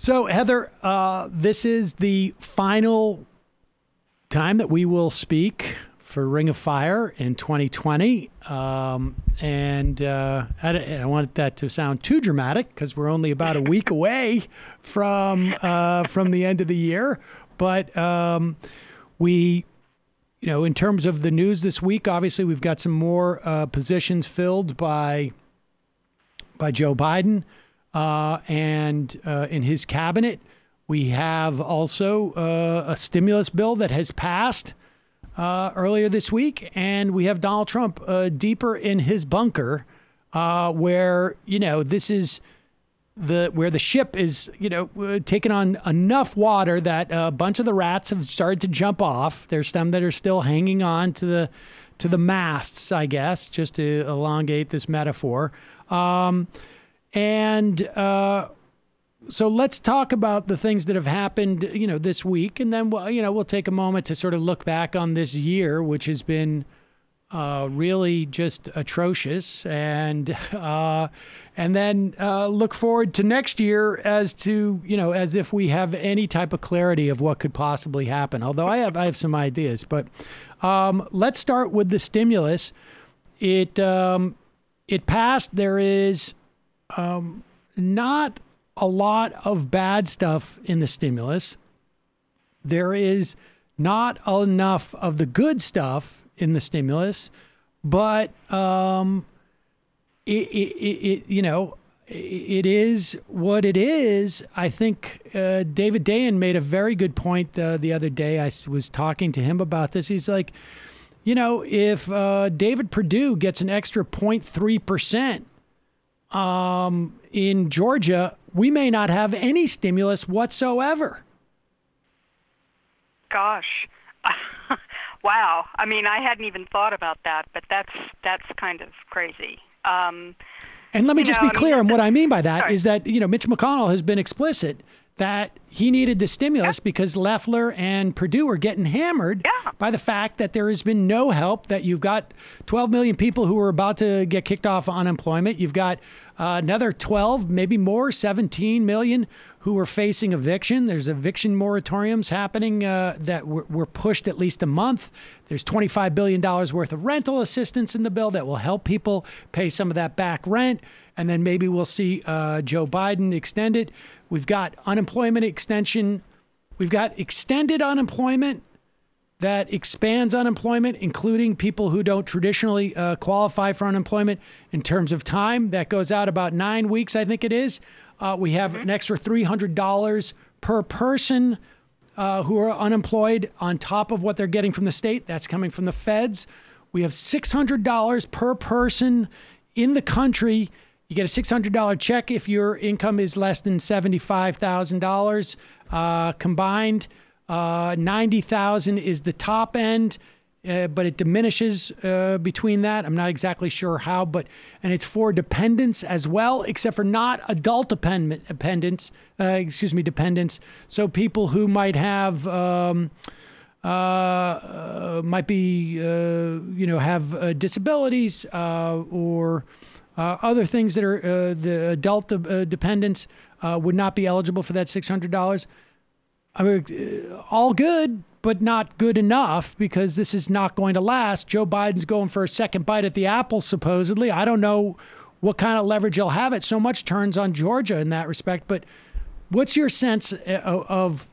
So, Heather, this is the final time that we will speak for Ring of Fire in 2020. And I don't want that to sound too dramatic because we're only about a week away from the end of the year. But we, in terms of the news this week, obviously we've got some more positions filled by Joe Biden and in his cabinet. We have also a stimulus bill that has passed earlier this week, and we have Donald Trump deeper in his bunker, where this is where the ship is taking on enough water that a bunch of the rats have started to jump off. There's some that are still hanging on to the masts, I guess, just to elongate this metaphor. So let's talk about the things that have happened, this week, and then we'll take a moment to sort of look back on this year, which has been really just atrocious, and then look forward to next year as if we have any type of clarity of what could possibly happen. Although I have some ideas, but let's start with the stimulus. It passed. There is not a lot of bad stuff in the stimulus. There is not enough of the good stuff in the stimulus, but it is what it is. I think David Dayen made a very good point the other day. I was talking to him about this. He's like, if David Perdue gets an extra 0.3% in Georgia, we may not have any stimulus whatsoever. Gosh. Wow. I mean, I hadn't even thought about that, but that's kind of crazy. And let me just be clear on what I mean by that is that, Mitch McConnell has been explicit that he needed the stimulus because Loeffler and Perdue are getting hammered by the fact that there has been no help, that you've got 12 million people who are about to get kicked off unemployment. You've got another 12, maybe more, 17 million who are facing eviction. There's eviction moratoriums happening that were pushed at least a month. There's $25 billion worth of rental assistance in the bill that will help people pay some of that back rent. And then maybe we'll see Joe Biden extend it. We've got unemployment extension. We've got extended unemployment that expands unemployment, including people who don't traditionally qualify for unemployment in terms of time. That goes out about 9 weeks, I think it is. We have an extra $300 per person who are unemployed on top of what they're getting from the state. That's coming from the feds. We have $600 per person in the country. You get a $600 check if your income is less than $75,000 combined. 90,000 is the top end, but it diminishes between that. I'm not exactly sure how, and it's for dependents as well, except for not adult dependents. So people who might have have disabilities or other things that are the adult dependents would not be eligible for that $600. I mean, all good, but not good enough, because this is not going to last. Joe Biden's going for a second bite at the apple, supposedly. I don't know what kind of leverage he'll have. It so much turns on Georgia in that respect. But what's your sense of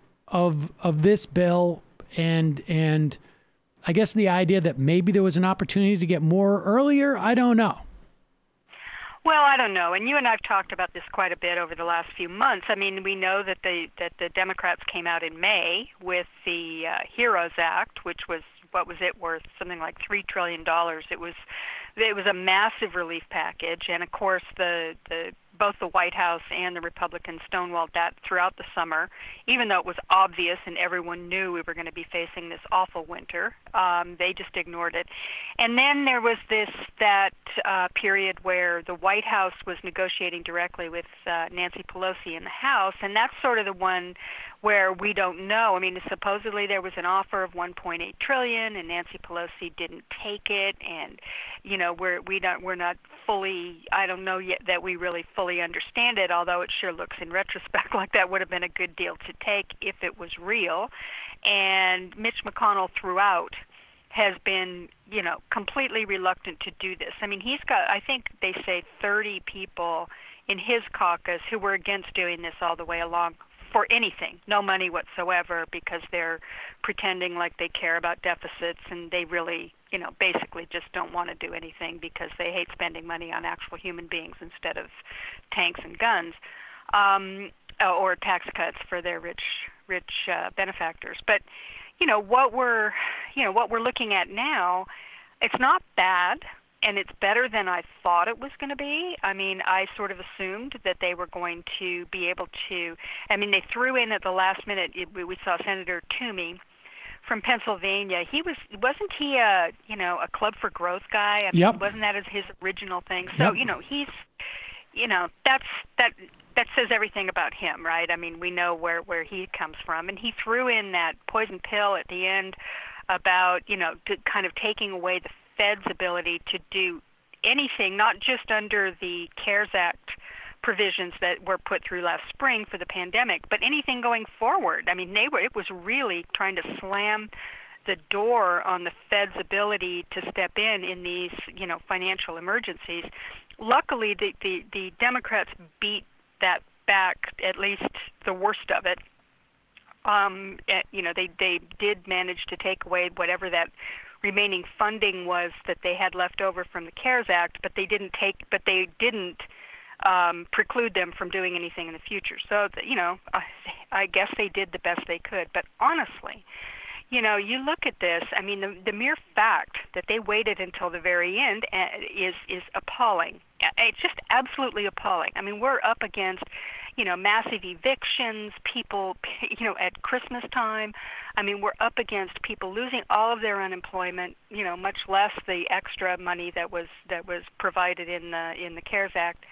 this bill, and I guess the idea that maybe there was an opportunity to get more earlier? I don't know. Well, I don't know. And you and I have talked about this quite a bit over the last few months. I mean, we know that the Democrats came out in May with the HEROES Act, which was, what was it worth? Something like $3 trillion. It was a massive relief package. And of course, both the White House and the Republicans stonewalled that throughout the summer, even though it was obvious and everyone knew we were going to be facing this awful winter. They just ignored it. And then there was that period where the White House was negotiating directly with Nancy Pelosi in the House, and that's sort of the one where we don't know. I mean, supposedly there was an offer of $1.8 trillion, and Nancy Pelosi didn't take it, and we're not fully. I don't know yet that we really fully fully understand it, although it sure looks in retrospect like that would have been a good deal to take if it was real. And Mitch McConnell throughout has been, completely reluctant to do this. I mean, he's got, I think they say 30 people in his caucus who were against doing this all the way along for anything, no money whatsoever, because they're pretending like they care about deficits, and they really, basically just don't want to do anything because they hate spending money on actual human beings instead of tanks and guns, or tax cuts for their rich benefactors. But what we're looking at now, it's not bad. And it's better than I thought it was going to be. I mean, I sort of assumed that they were going to be able to. I mean, they threw in at the last minute. We saw Senator Toomey from Pennsylvania. Wasn't he a Club for Growth guy? I mean, yep. Wasn't that his original thing? So yep. He's that says everything about him, right? I mean, we know where he comes from, and he threw in that poison pill at the end about kind of taking away the Fed's ability to do anything, not just under the CARES Act provisions that were put through last spring for the pandemic, but anything going forward. I mean, it was really trying to slam the door on the Fed's ability to step in these, financial emergencies. Luckily, the Democrats beat that back, at least the worst of it. They did manage to take away whatever that remaining funding was that they had left over from the CARES Act, but they didn't preclude them from doing anything in the future. So, I guess they did the best they could. But honestly, you look at this. I mean, the mere fact that they waited until the very end is appalling. It's just absolutely appalling. I mean, we're up against massive evictions, people, at Christmas time. I mean, we're up against people losing all of their unemployment, much less the extra money that was provided in the CARES Act.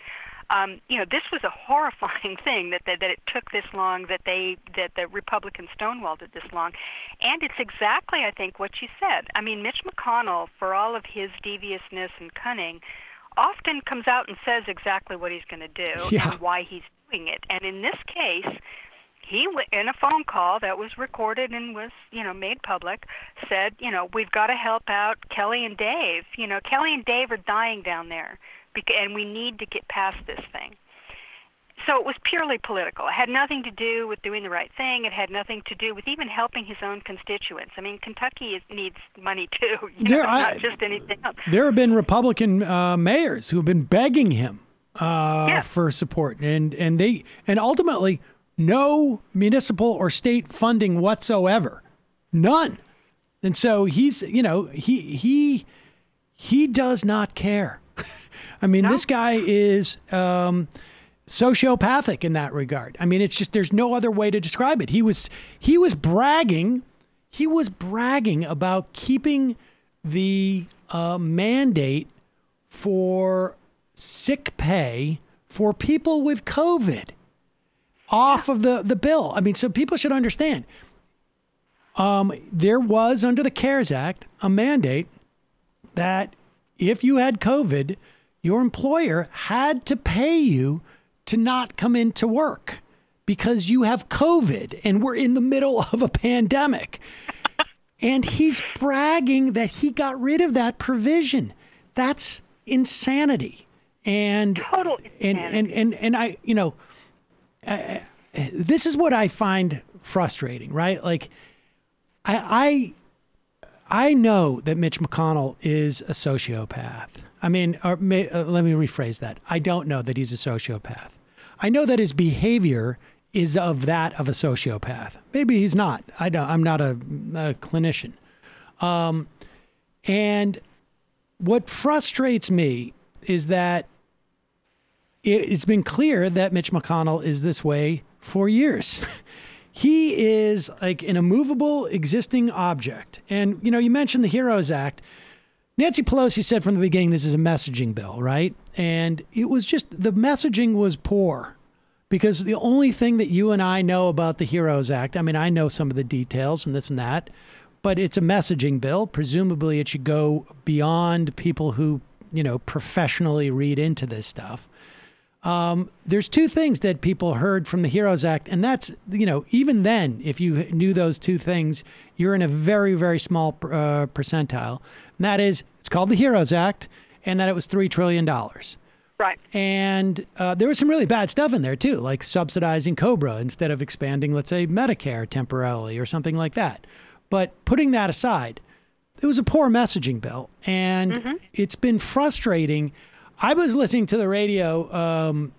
This was a horrifying thing that it took this long, that the Republicans stonewalled it this long. And it's exactly, I think, what you said. I mean, Mitch McConnell, for all of his deviousness and cunning, often comes out and says exactly what he's going to do and why he's doing it. And in this case, he, in a phone call that was recorded and was, made public, said, we've got to help out Kelly and Dave. Kelly and Dave are dying down there, and we need to get past this thing. So it was purely political. It had nothing to do with doing the right thing. It had nothing to do with even helping his own constituents. I mean, Kentucky needs money too, not just anything else. There have been Republican mayors who have been begging him for support, and ultimately no municipal or state funding whatsoever, none. And so he's, he does not care. I mean, this guy is sociopathic in that regard. I mean, it's just, there's no other way to describe it. He was bragging about keeping the mandate for sick pay for people with COVID off of the bill. I mean, so people should understand. There was, under the CARES Act, a mandate that if you had COVID, your employer had to pay you to not come into work because you have COVID and we're in the middle of a pandemic. And he's bragging that he got rid of that provision. That's insanity. And total insanity. And I, this is what I find frustrating, right? Like, I know that Mitch McConnell is a sociopath. I mean, let me rephrase that. I don't know that he's a sociopath. I know that his behavior is of that of a sociopath. Maybe he's not. I'm not a clinician. And what frustrates me is that it's been clear that Mitch McConnell is this way for years. He is like an immovable existing object. And, you mentioned the HEROES Act. Nancy Pelosi said from the beginning, this is a messaging bill, right? And it was just, the messaging was poor because the only thing that you and I know about the HEROES Act, I mean, I know some of the details and this and that, but it's a messaging bill. Presumably it should go beyond people who, professionally read into this stuff. There's two things that people heard from the HEROES Act, and that's, even then, if you knew those two things, you're in a very, very small percentile. And that is, it's called the HEROES Act, and that it was $3 trillion. Right. And there was some really bad stuff in there, too, like subsidizing COBRA instead of expanding, let's say, Medicare temporarily or something like that. But putting that aside, it was a poor messaging bill, and it's been frustrating. I was listening to the radio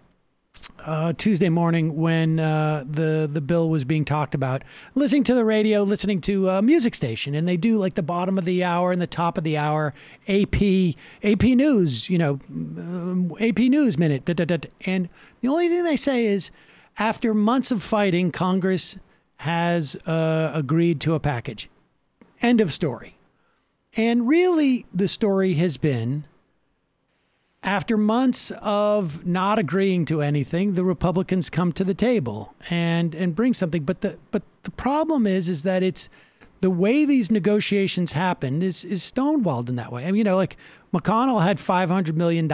Tuesday morning when the bill was being talked about, listening to the radio, listening to a music station, and they do like the bottom of the hour and the top of the hour, AP News, AP News Minute. And the only thing they say is, after months of fighting, Congress has agreed to a package. End of story. And really, the story has been, after months of not agreeing to anything, the Republicans come to the table and bring something. But the problem is that it's the way these negotiations happened is stonewalled in that way. I mean, like McConnell had $500 million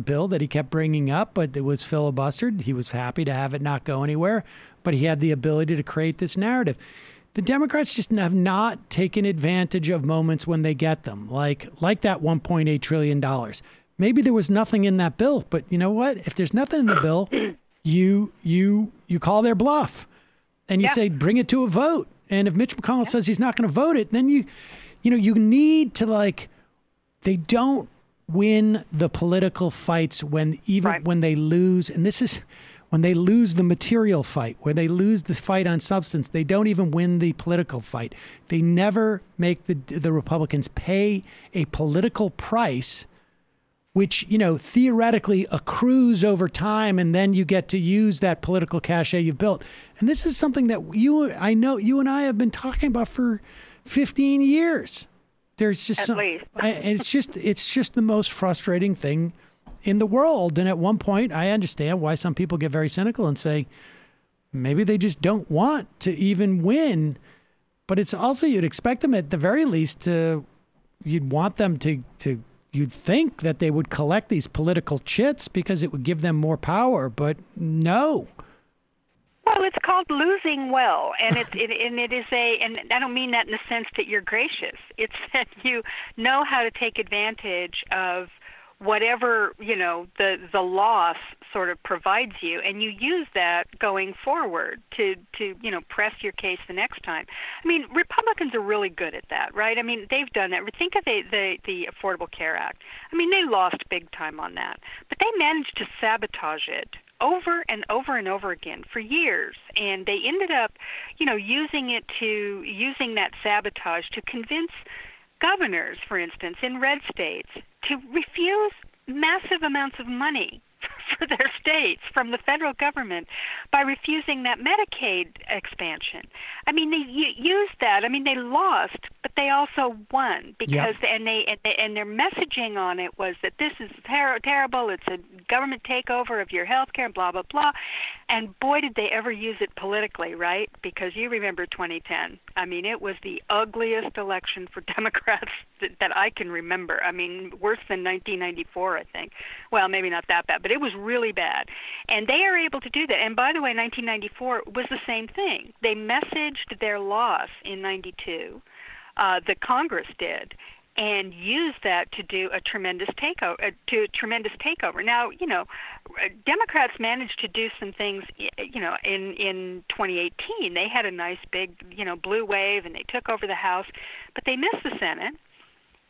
bill that he kept bringing up, but it was filibustered. He was happy to have it not go anywhere, but he had the ability to create this narrative. The Democrats just have not taken advantage of moments when they get them, like that $1.8 trillion. Maybe there was nothing in that bill, but you know what? If there's nothing in the bill, you call their bluff, and you say bring it to a vote. And if Mitch McConnell says he's not going to vote it, then you need to they don't win the political fights when they lose, and this is when they lose the material fight, where they lose the fight on substance. They don't even win the political fight. They never make the Republicans pay a political price, which, theoretically accrues over time, and then you get to use that political cachet you've built. And this is something that I know you and I have been talking about for 15 years. There's just it's just the most frustrating thing in the world. And at one point, I understand why some people get very cynical and say, maybe they just don't want to even win. But it's also, you'd expect them at the very least you'd want them to you'd think that they would collect these political chits because it would give them more power, but no. Well, it's called losing well, and it is and I don't mean that in the sense that you're gracious. It's that you know how to take advantage of whatever, the loss sort of provides you, and you use that going forward to press your case the next time. I mean, Republicans are really good at that, right? I mean, they've done that. Think of the Affordable Care Act. I mean, they lost big time on that, but they managed to sabotage it over and over and over again for years, and they ended up, using that sabotage to convince governors, for instance, in red states, to refuse massive amounts of money for their states from the federal government by refusing that Medicaid expansion. I mean, they used that. I mean, they lost, but they also won because and their messaging on it was that this is terrible. It's a government takeover of your health care, blah, blah, blah. And boy, did they ever use it politically, right? Because you remember 2010. I mean, it was the ugliest election for Democrats that I can remember. I mean, worse than 1994, I think. Well, maybe not that bad, but it was really bad. And they are able to do that. And by the way, 1994 was the same thing. They messaged their loss in 92, the Congress did, and used that to do a tremendous takeover. Now, Democrats managed to do some things, in 2018. They had a nice big, blue wave, and they took over the House, but they missed the Senate.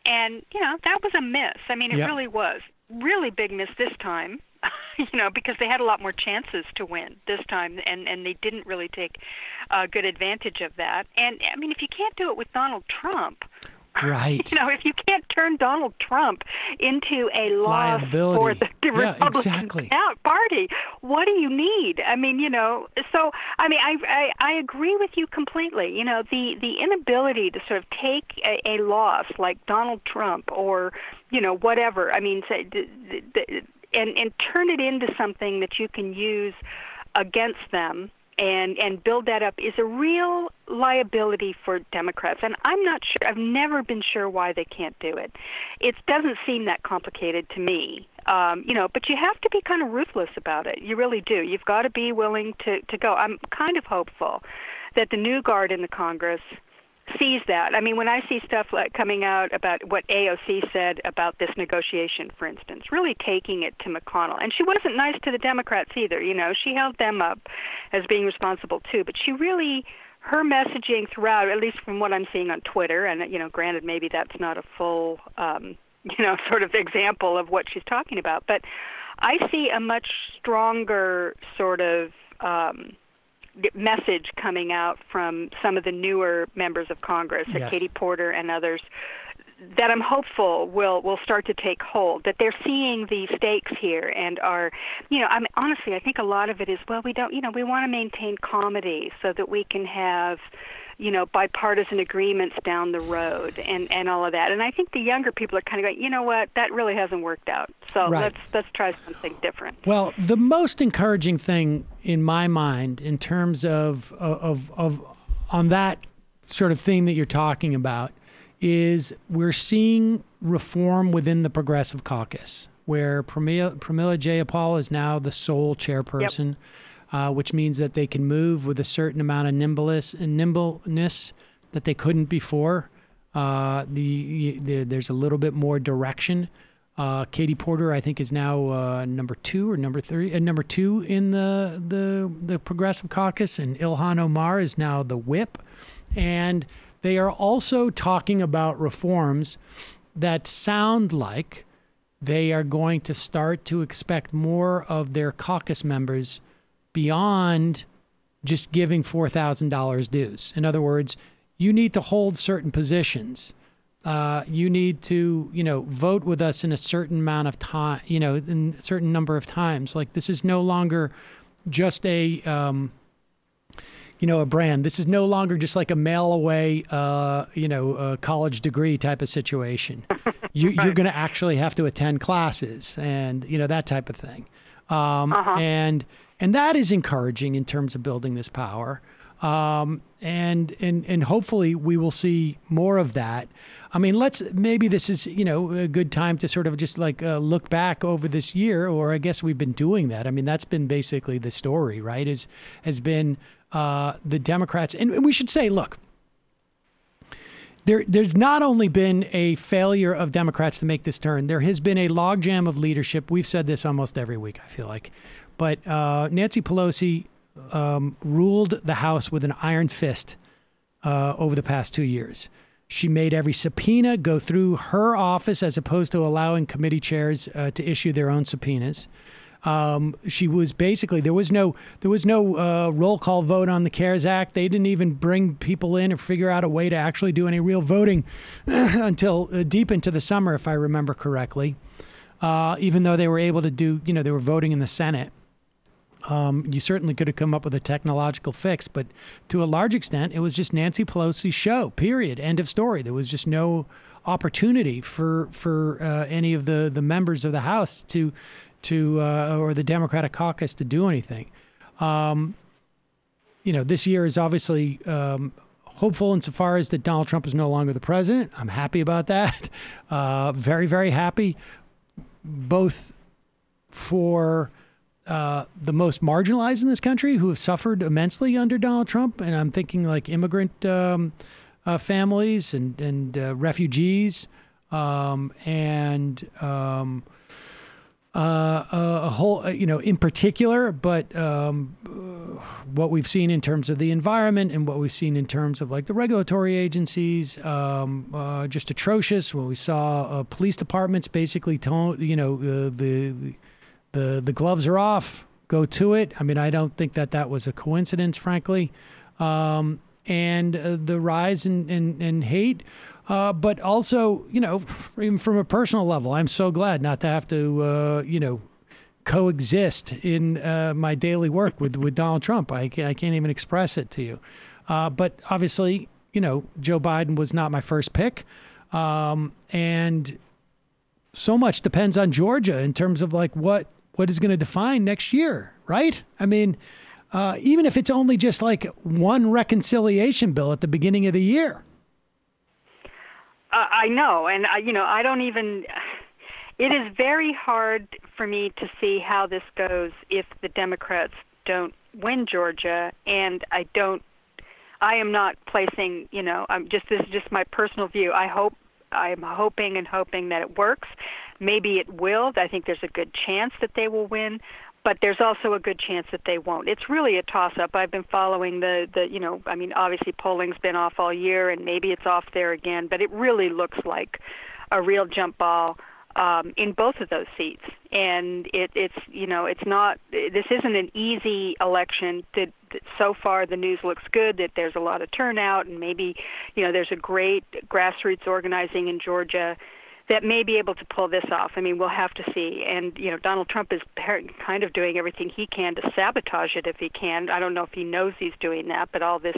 And, that was a miss. I mean, it really was. Really big miss this time, because they had a lot more chances to win this time, and they didn't really take good advantage of that. And, I mean, if you can't do it with Donald Trump, right? If you can't turn Donald Trump into a loss for the Republican Party, what do you need? I mean, so I mean, I agree with you completely. The inability to sort of take a loss like Donald Trump or whatever. I mean, and turn it into something that you can use against them. And build that up is a real liability for Democrats. And I'm not sure, I've never been sure why they can't do it. It doesn't seem that complicated to me. But you have to be kind of ruthless about it. You really do. You've got to be willing to go. I'm kind of hopeful that the new guard in the Congress sees that. I mean, when I see stuff like coming out about what AOC said about this negotiation, for instance, really taking it to McConnell. And she wasn't nice to the Democrats either. She held them up as being responsible too. But she really, her messaging throughout, at least from what I'm seeing on Twitter, and, granted, maybe that's not a full, sort of example of what she's talking about. But I see a much stronger sort of message coming out from some of the newer members of Congress, yes. Katie Porter and others, that I'm hopeful will start to take hold, that they're seeing the stakes here and are, honestly, I think a lot of it is, we don't, we want to maintain comedy so that we can have, bipartisan agreements down the road and all of that. And I think the younger people are kind of going, you know what, that really hasn't worked out. So right. let's try something different. Well, the most encouraging thing in my mind in terms of on that sort of thing that you're talking about is we're seeing reform within the Progressive Caucus, where Pramila Jayapal is now the sole chairperson. Yep. Which means that they can move with a certain amount of nimbleness that they couldn't before. There's a little bit more direction. Katie Porter, I think, is now number 2 or number 3, number 2 in the Progressive Caucus, and Ilhan Omar is now the whip. And they are also talking about reforms that sound like they are going to start to expect more of their caucus members beyond just giving $4,000 dues. In other words, you need to hold certain positions. You need to, vote with us in a certain amount of time, in a certain number of times. Like, this is no longer just a brand. This is no longer just like a mail away, a college degree type of situation. You're going to actually have to attend classes and, that type of thing. And that is encouraging in terms of building this power. And hopefully we will see more of that. I mean, maybe this is, a good time to sort of just like look back over this year, or I guess we've been doing that. I mean, that's been basically the story, right? Has been the Democrats. And we should say, look, there's not only been a failure of Democrats to make this turn, there has been a logjam of leadership. We've said this almost every week, I feel like. But Nancy Pelosi ruled the House with an iron fist over the past 2 years. She made every subpoena go through her office as opposed to allowing committee chairs to issue their own subpoenas. She was basically, there was no roll call vote on the CARES Act. They didn't even bring people in or figure out a way to actually do any real voting until deep into the summer, if I remember correctly. Even though they were able to do, they were voting in the Senate. You certainly could have come up with a technological fix, but to a large extent, it was just Nancy Pelosi's show, period, end of story. There was just no opportunity for any of the members of the House to or the Democratic caucus to do anything. This year is obviously hopeful insofar as that Donald Trump is no longer the president. I'm happy about that. Very, very happy, both for the most marginalized in this country who have suffered immensely under Donald Trump. And I'm thinking like immigrant families and refugees and a whole, in particular, but what we've seen in terms of the environment and what we've seen in terms of like the regulatory agencies, just atrocious. When we saw police departments basically told, the gloves are off, go to it. I mean, I don't think that was a coincidence, frankly. And the rise in hate. But also, even from a personal level, I'm so glad not to have to, coexist in my daily work with Donald Trump. I can't even express it to you. But obviously, Joe Biden was not my first pick. And so much depends on Georgia in terms of like what is going to define next year, right? I mean, even if it's only just like one reconciliation bill at the beginning of the year. I know, and I don't even. It is very hard for me to see how this goes if the Democrats don't win Georgia, and I am not placing, this is just my personal view. I'm hoping that it works. Maybe it will. I think there's a good chance that they will win, but there's also a good chance that they won't. It's really a toss-up. I've been following obviously polling's been off all year, and maybe it's off there again, but it really looks like a real jump ball in both of those seats. And it's not, this isn't an easy election. So far the news looks good that there's a lot of turnout, and maybe, there's a great grassroots organizing in Georgia that may be able to pull this off. I mean, we'll have to see. And, Donald Trump is kind of doing everything he can to sabotage it if he can. I don't know if he knows he's doing that, but all this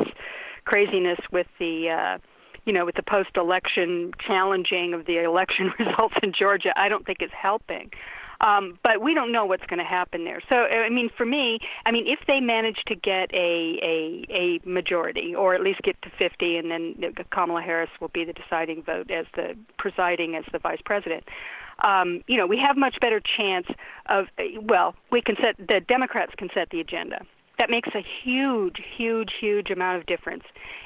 craziness with the with the post-election challenging of the election results in Georgia, I don't think is helping. But we don't know what's going to happen there. So, I mean, for me, if they manage to get a majority, or at least get to 50, and then Kamala Harris will be the deciding vote as the vice president, we have much better chance of, the Democrats can set the agenda. That makes a huge, huge, huge amount of difference.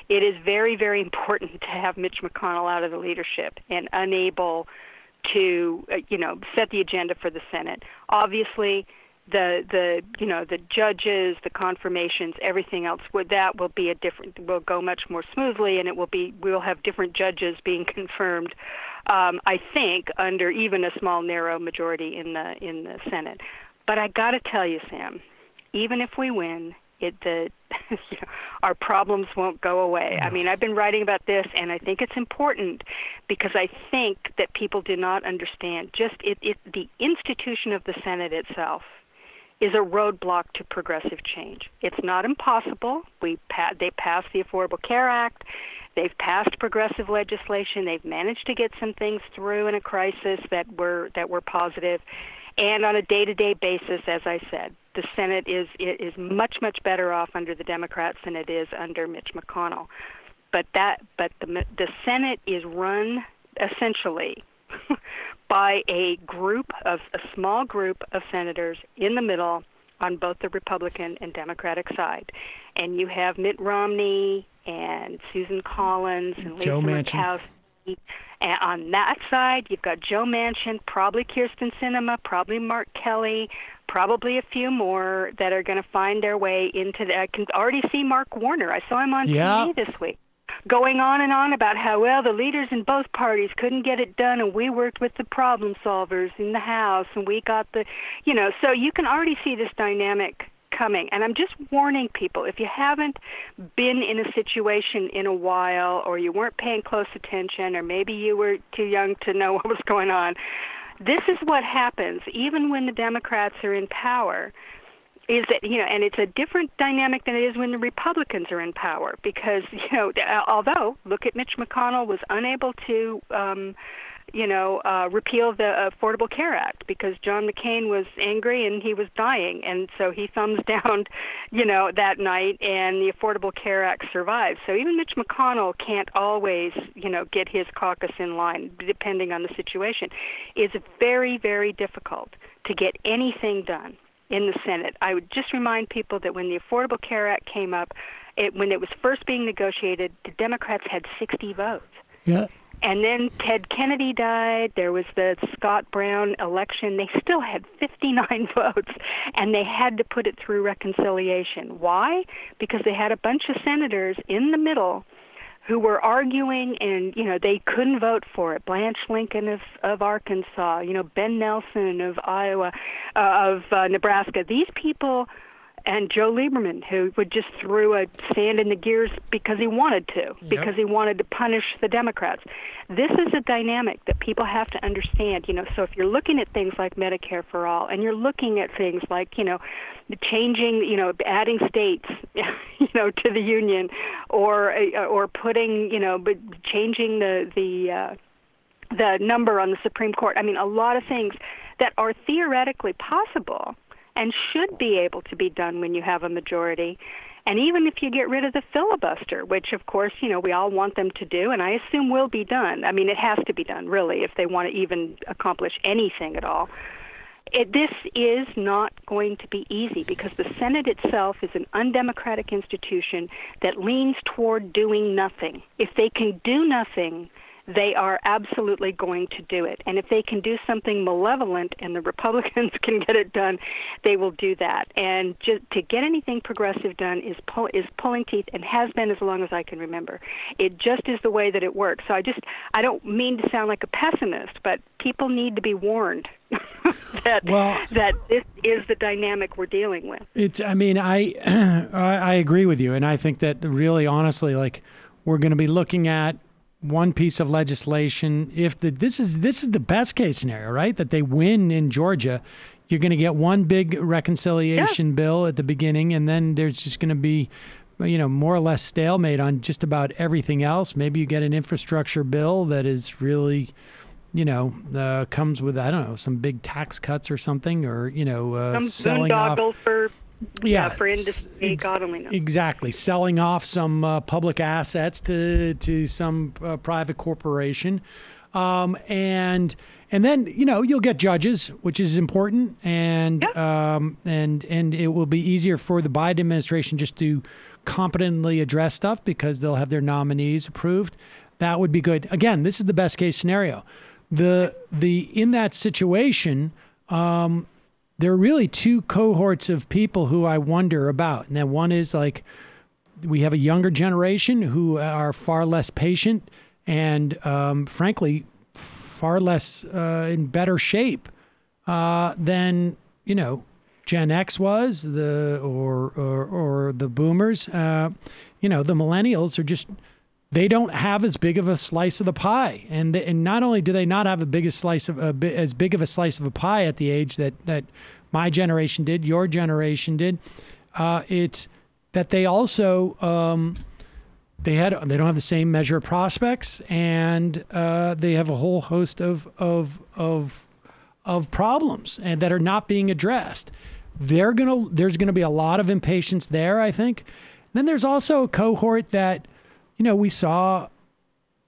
It is very, very important to have Mitch McConnell out of the leadership and unable to, set the agenda for the Senate. Obviously, the judges, the confirmations, everything else will go much more smoothly, and we'll have different judges being confirmed. I think under even a small, narrow majority in the Senate. But I got to tell you, Sam, even if we win, our problems won't go away. I mean, I've been writing about this, and I think it's important because I think that people do not understand the institution of the Senate itself is a roadblock to progressive change. It's not impossible. They passed the Affordable Care Act. They've passed progressive legislation. They've managed to get some things through in a crisis that were positive. And on a day-to-day basis, as I said, the Senate is much, much better off under the Democrats than it is under Mitch McConnell. But the Senate is run essentially by a small group of senators in the middle on both the Republican and Democratic side. And you have Mitt Romney and Susan Collins and Lisa Murkowski. And on that side, you've got Joe Manchin, probably Kyrsten Sinema, probably Mark Kelly, probably a few more that are going to find their way into I can already see Mark Warner. I saw him on TV this week, going on and on about how, the leaders in both parties couldn't get it done, and we worked with the problem solvers in the House, and we got so you can already see this dynamic coming. And I'm just warning people, if you haven't been in a situation in a while, or you weren't paying close attention, or maybe you were too young to know what was going on, this is what happens even when the Democrats are in power, is that, and it's a different dynamic than it is when the Republicans are in power, because, although, look at Mitch McConnell was unable to repeal the Affordable Care Act because John McCain was angry and he was dying. And so he thumbs down, that night, and the Affordable Care Act survives. So even Mitch McConnell can't always, get his caucus in line, depending on the situation. It's very, very difficult to get anything done in the Senate. I would just remind people that when the Affordable Care Act came up, when it was first being negotiated, the Democrats had 60 votes. Yeah. And then Ted Kennedy died. There was the Scott Brown election. They still had 59 votes, and they had to put it through reconciliation. Why? Because they had a bunch of senators in the middle who were arguing, and, they couldn't vote for it. Blanche Lincoln of Arkansas, Ben Nelson of Iowa, of Nebraska. These people, and Joe Lieberman, who would just threw a sand in the gears because he wanted to, because he wanted to punish the Democrats. This is a dynamic that people have to understand. So if you're looking at things like Medicare for All, and you're looking at things like, changing, adding states, to the union, or putting, changing the number on the Supreme Court. I mean, a lot of things that are theoretically possible and should be able to be done when you have a majority. And even if you get rid of the filibuster, which, of course, we all want them to do, and I assume will be done. I mean, it has to be done, really, if they want to even accomplish anything at all. This is not going to be easy because the Senate itself is an undemocratic institution that leans toward doing nothing. If they can do nothing, they are absolutely going to do it. And if they can do something malevolent and the Republicans can get it done, they will do that. And just to get anything progressive done is pulling teeth, and has been as long as I can remember. It just is the way that it works. So I don't mean to sound like a pessimist, but people need to be warned that this is the dynamic we're dealing with. I agree with you, and I think that really, honestly, like, we're going to be looking at one piece of legislation. This is the best case scenario, right? That they win in Georgia, you're going to get one big reconciliation bill at the beginning, and then there's just going to be, more or less stalemate on just about everything else. Maybe you get an infrastructure bill that is really, comes with, I don't know, some big tax cuts or something, or some selling off for industry, God only knows. Exactly. Selling off some public assets to some private corporation. And then, you'll get judges, which is important. And it will be easier for the Biden administration just to competently address stuff because they'll have their nominees approved. That would be good. Again, this is the best case scenario. In that situation, there are really two cohorts of people who I wonder about. And then one is like, we have a younger generation who are far less patient and, frankly, far less in better shape than, Gen X was, or the boomers. The millennials are just, they don't have as big of a slice of the pie. And not only do they not have as big of a slice of a pie at the age that my generation did, your generation did, it's that they also they don't have the same measure of prospects, and they have a whole host of problems and that are not being addressed. There's gonna be a lot of impatience there, I think. Then there's also a cohort that, we saw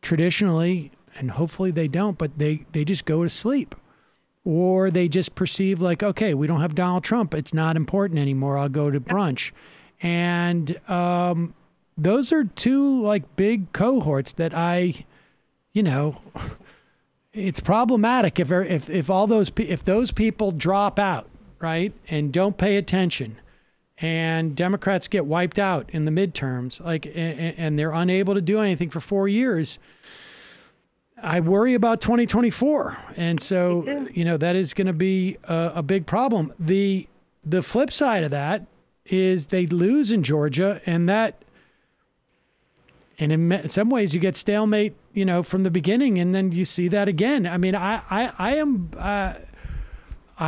traditionally, and hopefully they don't, but they just go to sleep. Or they just perceive like, okay, we don't have Donald Trump. It's not important anymore. I'll go to brunch. And those are two like big cohorts that it's problematic if those people drop out, right, and don't pay attention, and Democrats get wiped out in the midterms, and they're unable to do anything for 4 years. I worry about 2024. And so, that is going to be a big problem. The flip side of that is they lose in Georgia, and in some ways you get stalemate, from the beginning, and then you see that again. I mean, I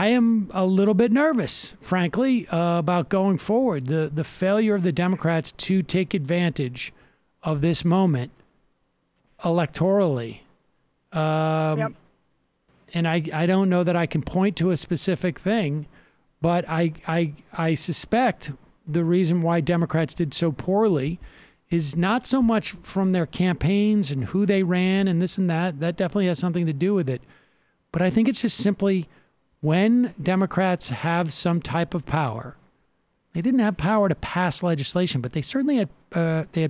am a little bit nervous, frankly, about going forward. The failure of the Democrats to take advantage of this moment electorally. And I don't know that I can point to a specific thing, but I suspect the reason why Democrats did so poorly is not so much from their campaigns and who they ran and this and that. That definitely has something to do with it. But I think it's just simply when Democrats have some type of power. They didn't have power to pass legislation, but they certainly had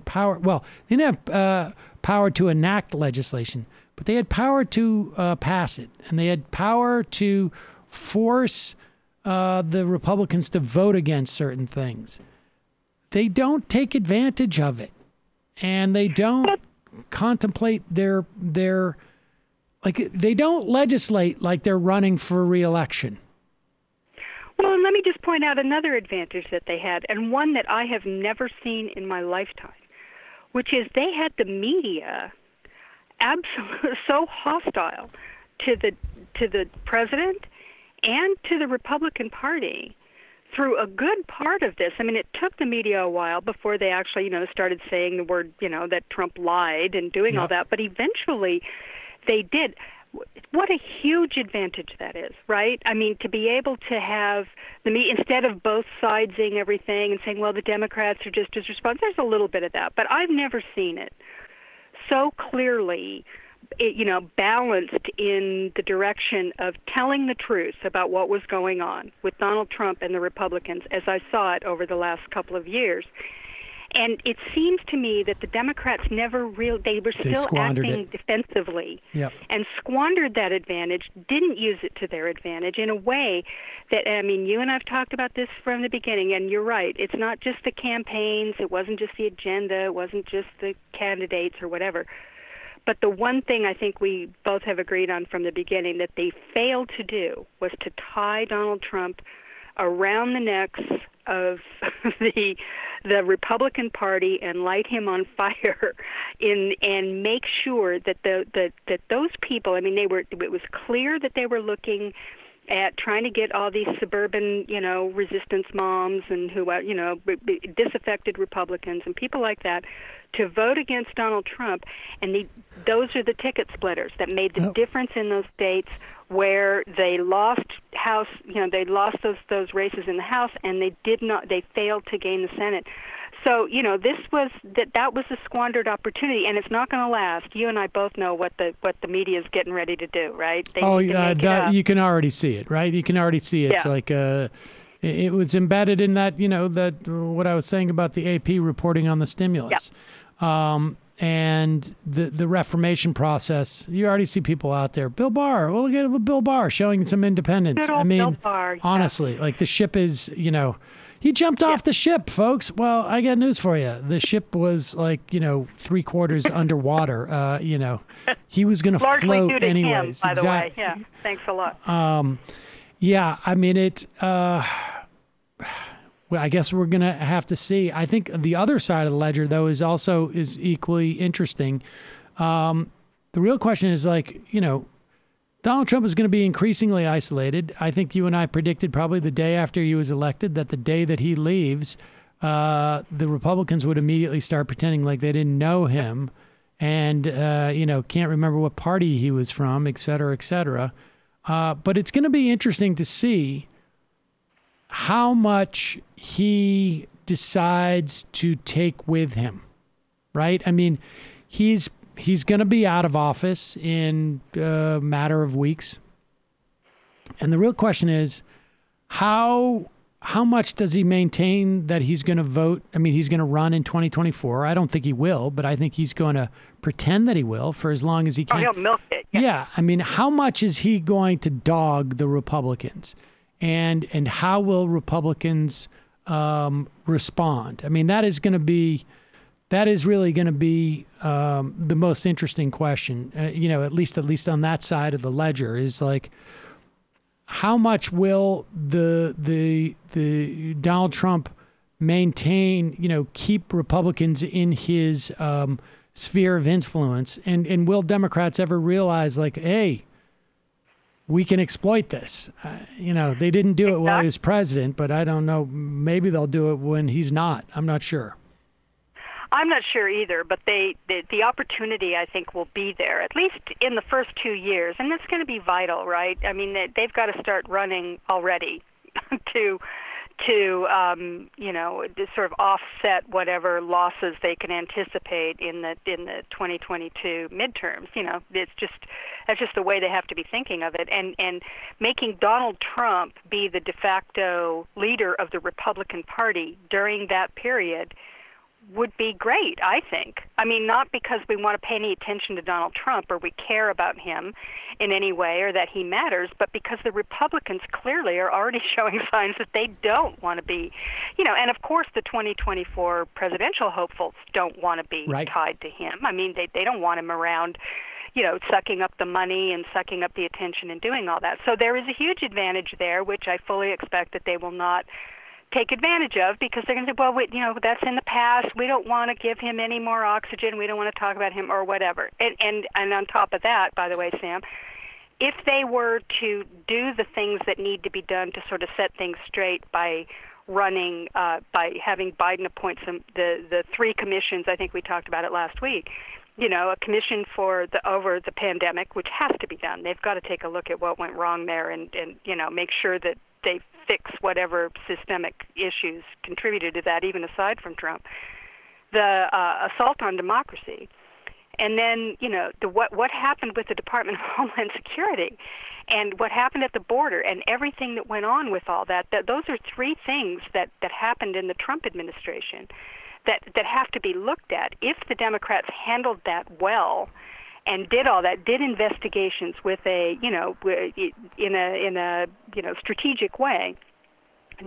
power. Well, they didn't have power to enact legislation, but they had power to pass it, and they had power to force the Republicans to vote against certain things. They don't take advantage of it, and they don't contemplate they don't legislate like they're running for re-election. Well, and let me just point out another advantage that they had, and one that I have never seen in my lifetime, which is they had the media absolutely so hostile to the president and to the Republican Party through a good part of this. I mean, it took the media a while before they actually, started saying the word, that Trump lied and doing all that, but eventually they did. what a huge advantage that is, right? I mean, to be able to have instead of both sidesing everything and saying, well, the Democrats are just as responsible. There's a little bit of that, but I've never seen it so clearly, balanced in the direction of telling the truth about what was going on with Donald Trump and the Republicans as I saw it over the last couple of years. And it seems to me that the Democrats they were still acting defensively and squandered that advantage, didn't use it to their advantage in a way that, I mean, you and I have talked about this from the beginning, and you're right. It's not just the campaigns. It wasn't just the agenda. It wasn't just the candidates or whatever. But the one thing I think we both have agreed on from the beginning that they failed to do was to tie Donald Trump around the necks of the Republican Party and light him on fire and make sure that that those people, I mean, it was clear that they were looking at trying to get all these suburban, resistance moms and disaffected Republicans and people like that to vote against Donald Trump, and those are the ticket splitters that made the difference in those states where they lost House, they lost those races in the House, and they failed to gain the Senate. So, that was a squandered opportunity, and it's not going to last. You and I both know what the media is getting ready to do, right? You can already see it, right? You can already see it. Yeah. It's like it was embedded in that, that what I was saying about the AP reporting on the stimulus. Yeah. And the Reformation process, you already see people out there. Bill Barr, well, look at Bill Barr showing some independence. Good old Bill Barr, honestly, like the ship is, he jumped off the ship, folks. Well, I got news for you. The ship was like, 3/4 underwater. He was going to float anyways. Him, by the way. Yeah, thanks a lot. I mean, well, I guess we're going to have to see. I think the other side of the ledger, though, is equally interesting. The real question is Donald Trump is going to be increasingly isolated. I think you and I predicted probably the day after he was elected that the day that he leaves, the Republicans would immediately start pretending like they didn't know him and, can't remember what party he was from, et cetera, et cetera. But it's going to be interesting to see how much he decides to take with him, right? I mean, he's going to be out of office in a matter of weeks. And the real question is, how much does he maintain that he's going to vote? I mean, he's going to run in 2024. I don't think he will, but I think he's going to pretend that he will for as long as he can. Oh, he'll milk it. Yeah. I mean, how much is he going to dog the Republicans? And how will Republicans respond? I mean, that is really going to be the most interesting question. At least on that side of the ledger is like, how much will the Donald Trump maintain? Keep Republicans in his sphere of influence, and will Democrats ever realize like, hey, we can exploit this? They didn't do it while he was president, but I don't know. Maybe they'll do it when he's not. I'm not sure. I'm not sure either, but the opportunity, I think, will be there, at least in the first 2 years. And that's going to be vital, right? I mean, they've got to start running already to sort of offset whatever losses they can anticipate in the 2022 midterms. That's just the way they have to be thinking of it. And making Donald Trump be the de facto leader of the Republican Party during that period would be great, I think. I mean, not because we want to pay any attention to Donald Trump or we care about him in any way or that he matters, but because the Republicans clearly are already showing signs that they don't want to be, and of course the 2024 presidential hopefuls don't want to be tied to him. I mean, they don't want him around, sucking up the money and sucking up the attention and doing all that. So there is a huge advantage there, which I fully expect that they will not take advantage of, because they're going to say, well, that's in the past. We don't want to give him any more oxygen. We don't want to talk about him or whatever. And on top of that, by the way, Sam, if they were to do the things that need to be done to sort of set things straight by running, by having Biden appoint the three commissions, I think we talked about it last week, a commission over the pandemic, which has to be done. They've got to take a look at what went wrong there and make sure that they fix whatever systemic issues contributed to that, even aside from Trump. The assault on democracy. And then, what happened with the Department of Homeland Security and what happened at the border and everything that went on with all that, those are three things that happened in the Trump administration that have to be looked at. If the Democrats handled that well and did all that, did investigations with in a strategic way,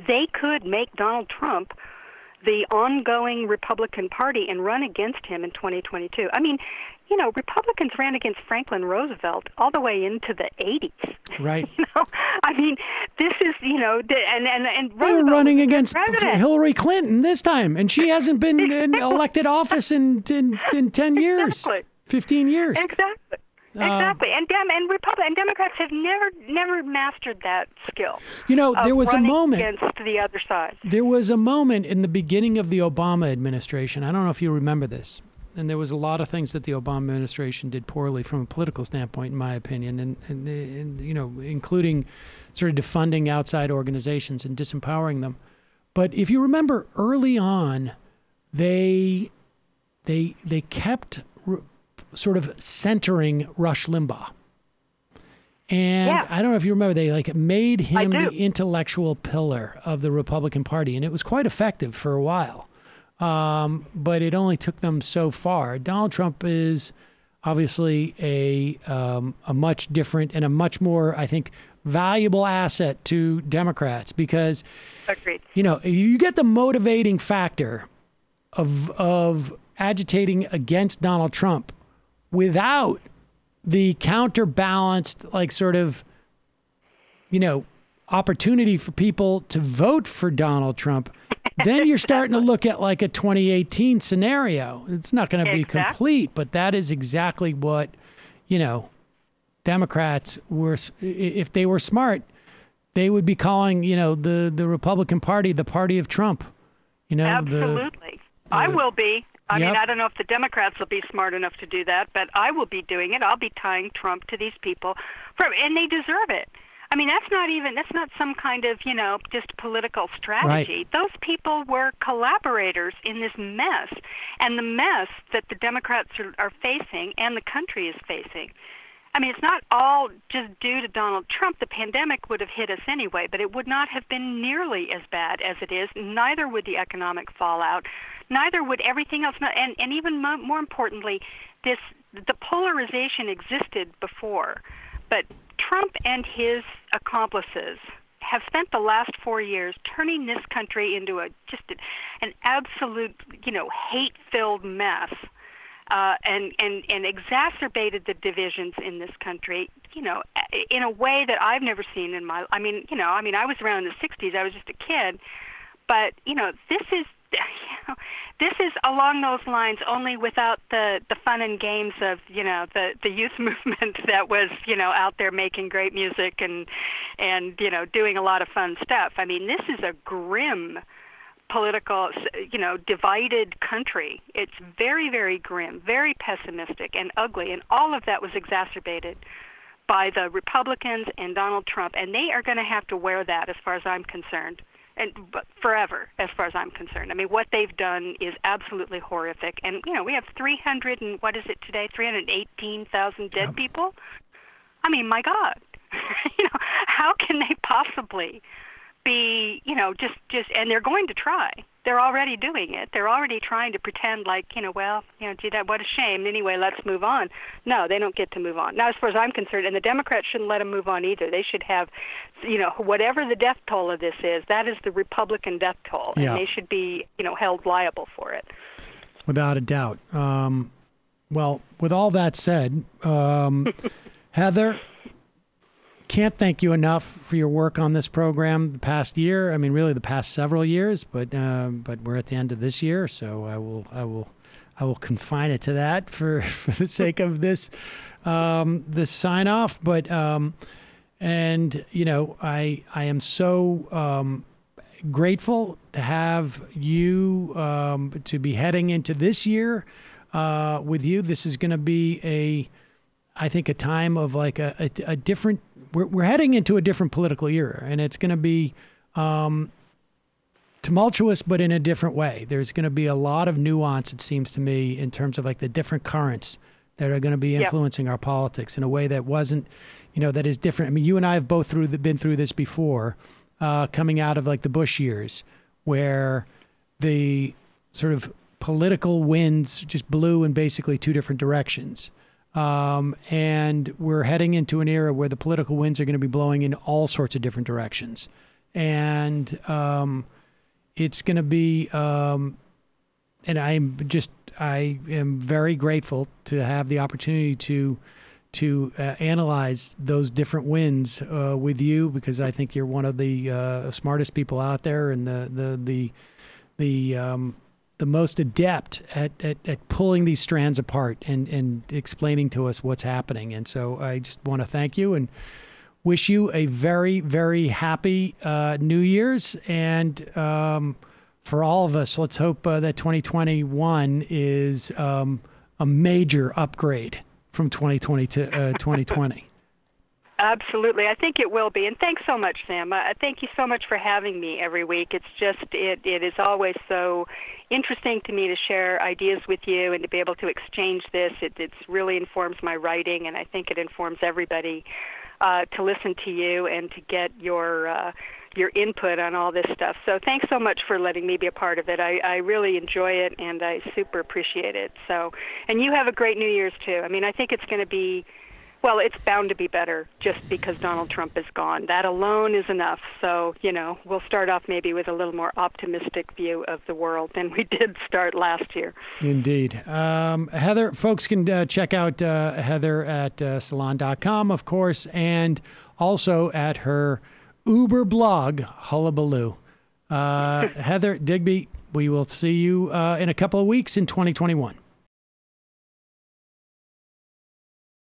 they could make Donald Trump the ongoing Republican Party and run against him in 2022. I mean, Republicans ran against Franklin Roosevelt all the way into the 80s. Right. I mean, this is, and they were running against Hillary Clinton this time, and she hasn't been in elected office in 10 years, exactly. 15 years. Exactly. Exactly, and Democrats have never mastered that skill. There was a moment against the other side. There was a moment in the beginning of the Obama administration. I don't know if you remember this, and there was a lot of things that the Obama administration did poorly from a political standpoint, in my opinion, and including sort of defunding outside organizations and disempowering them. But if you remember, early on, they kept sort of centering Rush Limbaugh. And I don't know if you remember, they made him the intellectual pillar of the Republican Party, and it was quite effective for a while. But it only took them so far. Donald Trump is obviously a much different and a much more, I think, valuable asset to Democrats because, agreed. You get the motivating factor of agitating against Donald Trump without the counterbalanced, opportunity for people to vote for Donald Trump, then you're starting to look at like a 2018 scenario. It's not going to be complete, but that is exactly what, Democrats were, if they were smart, they would be calling, the Republican Party, the party of Trump. Absolutely. I will be. I mean, I don't know if the Democrats will be smart enough to do that, but I will be doing it. I'll be tying Trump to these people, and they deserve it. I mean, that's not some kind of, just political strategy. Right. Those people were collaborators in this mess, and the mess that the Democrats are facing and the country is facing. I mean, it's not all just due to Donald Trump. The pandemic would have hit us anyway, but it would not have been nearly as bad as it is. Neither would the economic fallout. Neither would everything else. And even more importantly, the polarization existed before. But Trump and his accomplices have spent the last 4 years turning this country into an absolute, hate-filled mess. And exacerbated the divisions in this country, in a way that I've never seen in my. I was around in the '60s. I was just a kid, but this is along those lines, only without the fun and games of the youth movement that was out there making great music and doing a lot of fun stuff. I mean, this is a grim political, divided country. It's very, very grim, very pessimistic and ugly, and all of that was exacerbated by the Republicans and Donald Trump, and they are going to have to wear that as far as I'm concerned, and forever as far as I'm concerned. I mean, what they've done is absolutely horrific, and we have 318,000 dead people. I mean, my God, how can they possibly be, and they're going to try. They're already doing it. They're already trying to pretend like, gee, what a shame. Anyway, let's move on. No, they don't get to move on. Now, as far as I'm concerned, and the Democrats shouldn't let them move on either. They should have, whatever the death toll of this is, that is the Republican death toll, and they should be, held liable for it. Without a doubt. Well, with all that said, Heather, can't thank you enough for your work on this program the past year. I mean, really the past several years, but we're at the end of this year, so I will confine it to that for the sake of this this sign off. But I am so grateful to have you to be heading into this year with you. This is going to be I think, a time of like a different. We're heading into a different political era, and it's going to be tumultuous, but in a different way. There's going to be a lot of nuance, it seems to me, in terms of like the different currents that are going to be influencing our politics in a way that wasn't, that is different. I mean, you and I have both been through this before, coming out of like the Bush years, where the sort of political winds just blew in basically two different directions. And we're heading into an era where the political winds are going to be blowing in all sorts of different directions. And it's going to be, and I am very grateful to have the opportunity to analyze those different winds with you, because I think you're one of the smartest people out there, and the most adept at pulling these strands apart and explaining to us what's happening. And so I just want to thank you and wish you a very, very happy New Year's. And for all of us, let's hope that 2021 is a major upgrade from 2020 to 2020. Absolutely. I think it will be. And thanks so much, Sam. Thank you so much for having me every week. It's just, it is always so interesting to me to share ideas with you and to be able to exchange this. It really informs my writing, and I think it informs everybody to listen to you and to get your input on all this stuff. So thanks so much for letting me be a part of it. I really enjoy it, and I super appreciate it. So, and you have a great New Year's, too. I mean, I think it's going to be, well, it's bound to be better just because Donald Trump is gone. That alone is enough. So, we'll start off maybe with a little more optimistic view of the world than we did start last year. Indeed. Heather, folks can check out Heather at salon.com, of course, and also at her Uber blog, Hullabaloo. Heather Digby, we will see you in a couple of weeks in 2021.